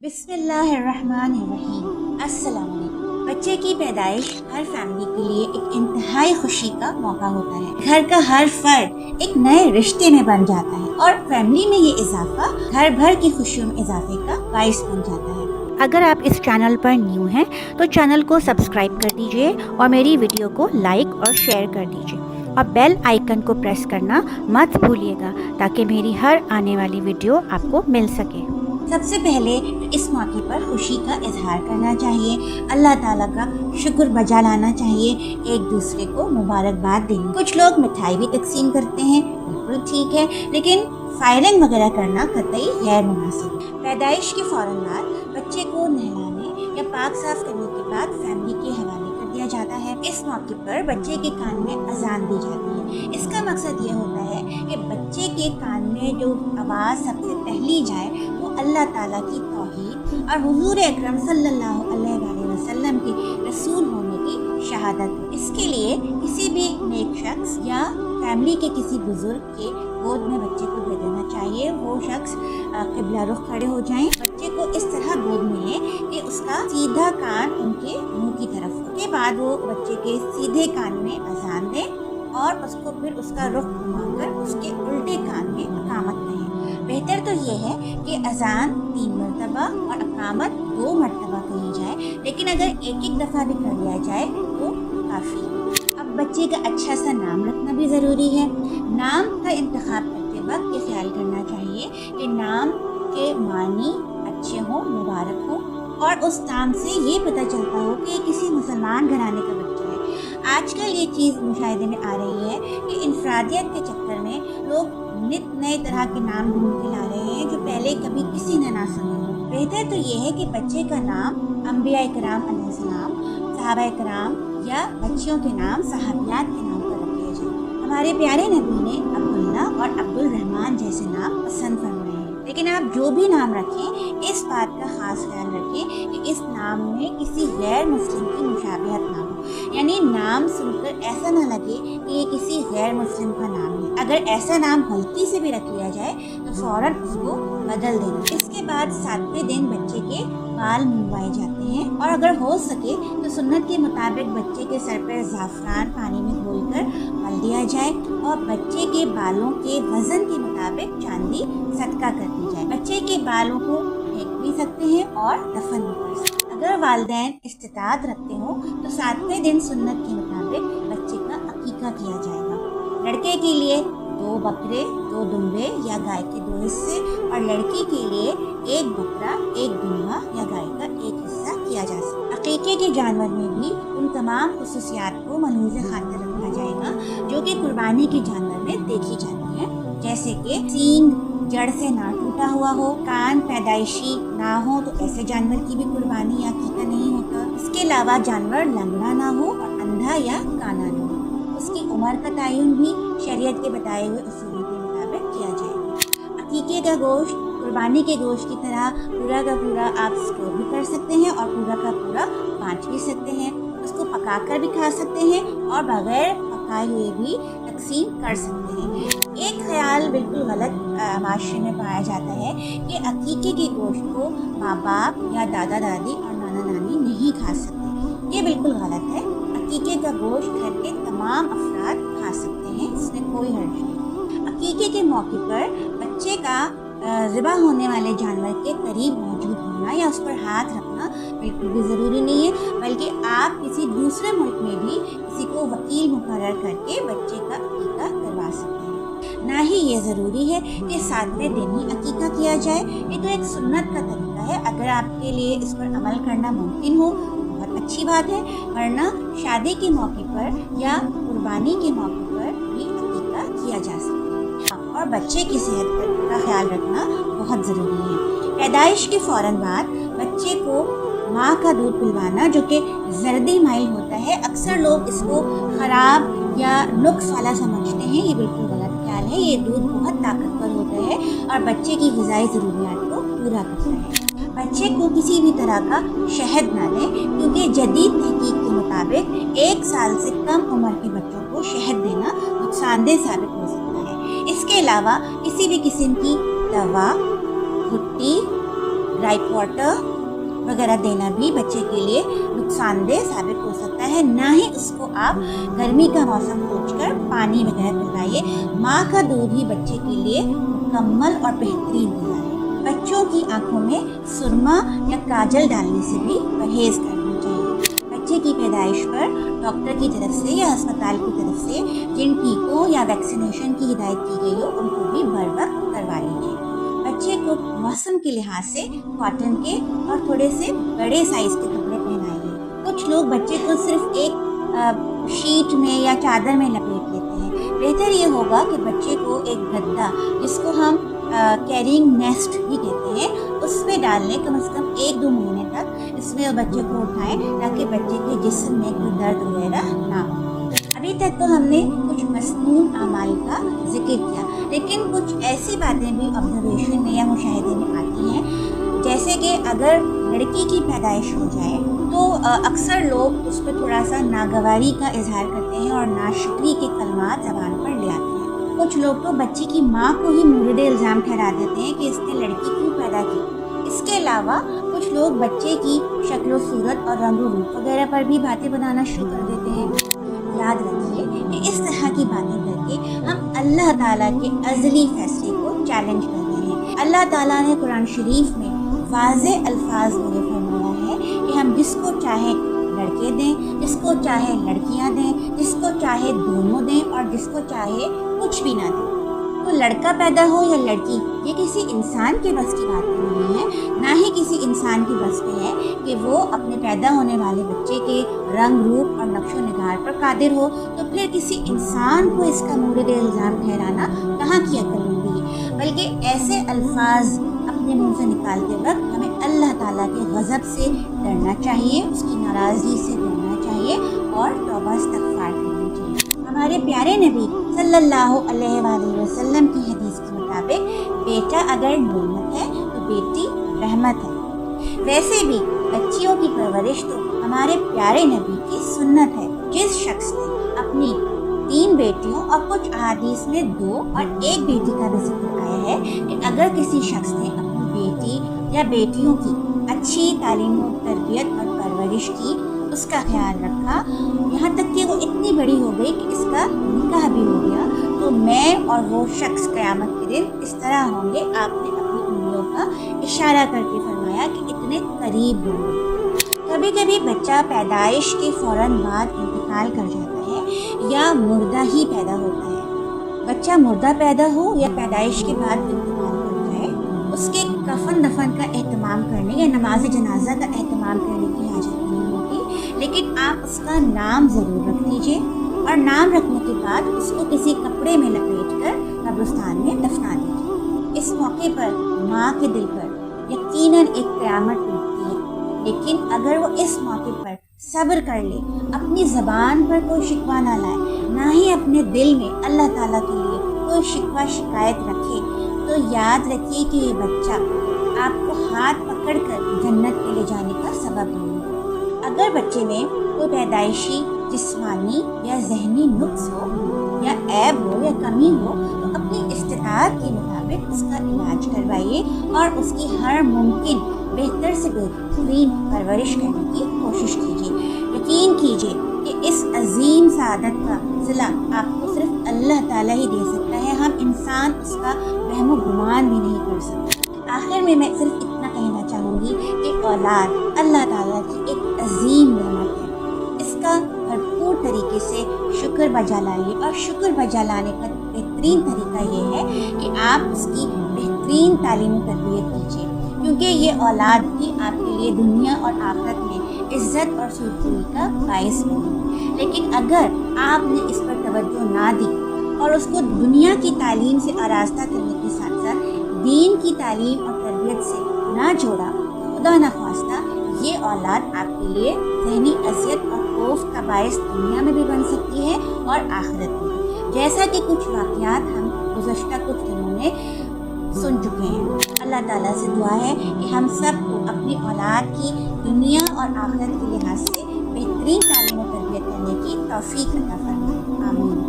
बिस्मिल्लाहिर्रहमानिर्रहीम। अस्सलाम वालेकुम। बच्चे की पैदाइश हर फैमिली के लिए एक इंतहाई खुशी का मौका होता है। घर का हर फर्द एक नए रिश्ते में बन जाता है और फैमिली में ये इजाफा घर भर की खुशियों में इजाफे का बाइस बन जाता है। अगर आप इस चैनल पर न्यू हैं तो चैनल को सब्सक्राइब कर दीजिए और मेरी वीडियो को लाइक और शेयर कर दीजिए और बेल आइकन को प्रेस करना मत भूलिएगा ताकि मेरी हर आने वाली वीडियो आपको मिल सके। सबसे पहले इस मौके पर खुशी का इजहार करना चाहिए, अल्लाह ताला का शुक्र बजा लाना चाहिए, एक दूसरे को मुबारकबाद देनी। कुछ लोग मिठाई भी तकसीम करते हैं, बिल्कुल ठीक है, लेकिन फायरिंग वगैरह करना कतई गैर मुनासिब। पैदाइश के फौरन बाद बच्चे को नहलाने या पाक साफ करने के बाद फैमिली के हवाले कर दिया जाता है। इस मौके पर बच्चे के कान में अजान दी जाती है। इसका मकसद ये होता है कि बच्चे के कान में जो आवाज़ सबसे पहली जाए वो अल्लाह ताला की तौहीद और हुजूर अकरम सल्लल्लाहु अलैहि वसल्लम के रसूल होने की शहादत। इसके लिए किसी भी नेक शख्स या फैमिली के किसी बुजुर्ग के गोद में बच्चे को दे देना चाहिए। वो शख्स क़िबला रुख खड़े हो जाएं, बच्चे को इस तरह गोद में लें कि उसका सीधा कान उनके मुंह की तरफ हो। उसके बाद वो बच्चे के सीधे कान में अजान दें और उसको फिर उसका रुख घुमाकर उसके उल्टे कान में अकामत कहें। बेहतर तो ये है कि अजान 3 मरतबा और अकामत 2 मरतबा कही जाए, लेकिन अगर एक दफ़ा भी कर लिया जाए तो काफ़ी। अब बच्चे का अच्छा सा नाम रखना भी ज़रूरी है। नाम का इंतखाब करते वक्त ये ख्याल करना चाहिए कि नाम के मानी अच्छे हों, मुबारक हों और उस नाम से ये पता चलता हो कि किसी मुसलमान घराने का बच्चा है। आजकल ये चीज़ मुशाहिदे में आ रही है कि इंफरादियत के चक्कर में लोग नित नए तरह के नाम ढूंढ के ला रहे हैं जो पहले कभी किसी ने ना सुने हो। बेहतर तो ये है कि बच्चे का नाम अंबिया इकराम अलैहिस्सलाम, सहाबा इकराम या बच्चियों के नाम सहाबियात के नाम पर रखे जाए। हमारे प्यारे नबी ने अब्दुल्ला और अब्दुल रहमान जैसे नाम पसंद फरमाए हैं। लेकिन आप जो भी नाम रखें इस बात का ख़ास ख्याल रखें कि इस नाम में किसी गैर मुस्लिम की मुशाबिहत ना हो, यानी नाम सुनकर ऐसा ना लगे कि ये किसी गैर मुस्लिम का नाम है। अगर ऐसा नाम गलती से भी रख लिया जाए तो फ़ौरन उसको बदल देना। इसके बाद 7वें दिन बच्चे के बाल मुंडवाए जाते हैं और अगर हो सके तो सुन्नत के मुताबिक बच्चे के सर पर ज़ाफ़रान पानी में घोलकर मल दिया जाए और बच्चे के बालों के वज़न के मुताबिक चांदी सदका कर दी जाए। बच्चे के बालों को फेंक भी सकते हैं और दफन भी कर सकते हैं। अगर वालिदैन इस्तिताअत रखते हो तो 7वें दिन सुन्नत के मुताबिक बच्चे का अकीका किया जाएगा। लड़के के लिए 2 बकरे, 2 दुम्बे या गाय के 2 हिस्से और लड़की के लिए 1 बकरा, 1 दुम्बा या गाय का 1 हिस्सा किया जा सकता है। अकीके के जानवर में भी उन तमाम खुसूसियात को मलहूज़ खातिर रखा जाएगा जो कि कुर्बानी के जानवर में देखी जाती हैं, जैसे कि सींग जड़ से ना टूटा हुआ हो, कान पैदाइशी ना हो तो ऐसे जानवर की भी कुर्बानी या अकीका नहीं होता। इसके अलावा जानवर लंगड़ा ना हो और अंधा या काना ना हो। उसकी उम्र का तयन भी शरीयत के बताए हुए उसूलों के मुताबिक किया जाएगा। अकीके का गोश्त कुर्बानी के गोश्त की तरह पूरा का पूरा आप स्टोर भी कर सकते हैं और पूरा का पूरा बांट भी सकते हैं। उसको पकाकर भी खा सकते हैं और बगैर पकाए हुए भी तकसीम कर सकते हैं। एक ख्याल बिल्कुल गलत माशरे में पाया जाता है कि अकीके के गोश्त को माँ बाप या दादा दादी और नाना नानी नहीं खा सकते। ये बिल्कुल गलत है। अकीके का गोश्त घर के तमाम अफराद खा सकते हैं, इसमें कोई हर्ज नहीं। अकीके के मौके पर बच्चे का ज़िबा होने वाले जानवर के करीब मौजूद होना या उस पर हाथ रखना बिल्कुल भी ज़रूरी नहीं है, बल्कि आप किसी दूसरे मुल्क में भी किसी को वकील मुकर्रर करके बच्चे का अकीका करवा सकते हैं। ना ही ये ज़रूरी है कि 7वें दिन ही अकीका किया जाए। ये तो एक सुन्नत का तरीका है। अगर आपके लिए इस पर अमल करना मुमकिन हो बहुत अच्छी बात है, वरना शादी के मौके पर या कुर्बानी के मौके पर भी अकीका किया जा सकता है। और बच्चे की सेहत का ख्याल रखना बहुत ज़रूरी है। पैदाइश के फ़ौरन बाद बच्चे को माँ का दूध पिलवाना जो कि जर्दी माइल होता है, अक्सर लोग इसको ख़राब या नुक्स वाला समझते हैं। ये बिल्कुल गलत ख्याल है। ये दूध बहुत ताकतवर होता है और बच्चे की ग़िज़ाई ज़रूरियात को पूरा करता है। बच्चे को किसी भी तरह का शहद ना दें क्योंकि जदीद तहकीक के मुताबिक 1 साल से कम उम्र के बच्चों को शहद देना नुकसानदेह साबित हो सकता है। इसके अलावा किसी भी किस्म की दवा, भुट्टी, राइट वाटर वगैरह देना भी बच्चे के लिए नुकसानदेह साबित हो सकता है। ना ही उसको आप गर्मी का मौसम सोचकर पानी वगैरह पिलाइए। माँ का दूध ही बच्चे के लिए मुकम्मल और बेहतरीन गज़ा है। बच्चों की आंखों में सुरमा या काजल डालने से भी परहेज करना चाहिए। बच्चे की पैदाइश पर डॉक्टर की तरफ से या अस्पताल की तरफ से जिन टीकों या वैक्सीनेशन की हिदायत की गई हो उनको भी बर वक्त करवा लीजिए। बच्चे को मौसम के लिहाज से कॉटन के और थोड़े से बड़े साइज के कपड़े पहनाइए। कुछ लोग बच्चे को सिर्फ एक शीट में या चादर में लपेट लेते हैं। बेहतर ये होगा कि बच्चे को एक गद्दा, जिसको हम कैरिंग नेस्ट भी कहते हैं, उसमें डाल लें कम से कम 1-2 महीने तक। इसमें बच्चे को उठाएं ताकि बच्चे के जिस्म में कोई दर्द वगैरह ना हो। अभी तक तो हमने कुछ मसनून अमाल का जिक्र किया, लेकिन कुछ ऐसी बातें भी ऑब्जर्वेशन में या मुशाहिदे में आती हैं, जैसे कि अगर लड़की की पैदाइश हो जाए तो अक्सर लोग उस पर थोड़ा सा नागवारी का इजहार करते हैं और नाशुक्री के कलमात ज़बान पर ले आते हैं। कुछ लोग तो बच्ची की माँ को ही मूरद इल्ज़ाम ठहरा देते हैं कि इसने लड़की क्यों पैदा की। इसके अलावा कुछ लोग बच्चे की शक्ल सूरत और रंग रूप वगैरह पर भी बातें बनाना शुरू कर देते हैं। याद रखिए कि इस तरह की बातें करके हम अल्लाह ताला के अज़ली फैसले को चैलेंज कर रहे हैं। अल्लाह ताला ने कुरान शरीफ में वाज़ेह अल्फाज में फरमाया है कि हम जिसको चाहे लड़के दें, जिसको चाहे लड़कियां दें, जिसको चाहे दोनों दें और जिसको चाहे कुछ भी ना दें। तो लड़का पैदा हो या लड़की, ये किसी इंसान के बस की बात नहीं है, ना ही किसी इंसान के बस में है कि वो अपने पैदा होने वाले बच्चे के रंग रूप और नक्शो निगार पर कादिर हो। तो फिर किसी इंसान को इसका मूरद इल्ज़ाम ठहराना कहाँ की अक्लमंदी है। बल्कि ऐसे अल्फाज अपने मुंह से निकालते वक्त हमें अल्लाह ताला के गज़ब से डरना चाहिए, उसकी नाराज़गी से डरना चाहिए और तौबा इस्तग़फ़ार करनी चाहिए। हमारे प्यारे नबी सल्लल्लाहु अलैहि वसल्लम की हदीस के मुताबिक बेटा अगर नेमत है तो बेटी रहमत है। वैसे भी बच्चियों की परवरिश तो हमारे प्यारे नबी की सुन्नत है। जिस शख्स ने अपनी 3 बेटियों और कुछ अहादीस में 2 और 1 बेटी का भी जिक्र आया है कि अगर किसी शख्स ने अपनी बेटी या बेटियों की अच्छी तालीम और तरबियत और परवरिश की, उसका ख्याल रखा, यहाँ तक कि वो इतनी बड़ी हो गई कि इसका निकाह भी हो गया, तो मैं और वो शख्स क़यामत के दिन इस तरह होंगे। आपने अपनी उंगलियों का इशारा करके फरमाया कि इतने करीब होंगे। कभी कभी बच्चा पैदाइश के फ़ौरन बाद इंतकाल कर जाता है या मुर्दा ही पैदा होता है। बच्चा मुर्दा पैदा हो या पैदाइश के बाद इंतकाल कर जाए, उसके कफन दफन का एहतमाम करने या नमाज जनाजा का एहतमाम करने की हाजत नहीं होती, लेकिन आप उसका नाम ज़रूर रख लीजिए और नाम रखने के बाद उसको किसी कपड़े में लपेट कर कब्रिस्तान में दफना दीजिए। इस मौके पर माँ के दिल पर यकीनन एक क़यामत टूटती है, लेकिन अगर वो इस मौके पर सब्र कर ले, अपनी ज़बान पर कोई शिकवा ना लाए, ना ही अपने दिल में अल्लाह ताला के लिए कोई शिकवा शिकायत रखे, तो याद रखिए कि ये बच्चा आपको हाथ पकड़कर जन्नत में ले जाने का सबब बनेगा। अगर बच्चे में कोई पैदाइशी जिस्मानी या जहनी नुक्स हो या ऐब हो या कमी हो, तो अपनी इस्तिताअत के मुताबिक उसका इलाज करवाइए और उसकी हर मुमकिन बेहतर से बेहतरीन परवरिश करने की कोशिश कीजिए। यकीन कीजिए कि इस अजीम सादत का सिला आपको सिर्फ अल्लाह ताला ही दे सकता है। हम इंसान उसका वहम गुमान भी नहीं कर सकते। आखिर में मैं सिर्फ इतना कहना चाहूँगी कि औलाद अल्लाह ताला की एक अजीम नेमत है। इसका भरपूर तरीके से शुक्र बजा लाइए और शुक्र बजा लाने का बेहतरीन तरीका ये है कि आप उसकी बेहतरीन तालीम तरबियत कीजिए, क्योंकि ये औलाद ही आपके लिए दुनिया और आखिरत में इज़्ज़त और सुरखुरी का बाइस बने। लेकिन अगर आपने इस पर तवज्जो ना दी और उसको दुनिया की तालीम से आरास्ता करने के साथ साथ दीन की तालीम और तरबियत से ना जोड़ा, खुदा न ख्वास्ता ये औलाद आपके लिए ज़हनी अज़ियत और खौफ का बाइस दुनिया में भी बन सकती है और आखिरत में, जैसा कि कुछ वाक़यात हम गुज़श्ता कुछ दिनों में सुन चुके हैं। अल्लाह ताला से दुआ है कि हम सब को अपनी औलाद की दुनिया और आखिरत के लिहाज से बेहतरीन तालीम और तरबियत करने की तौफीक अता फरमाए। आमीन।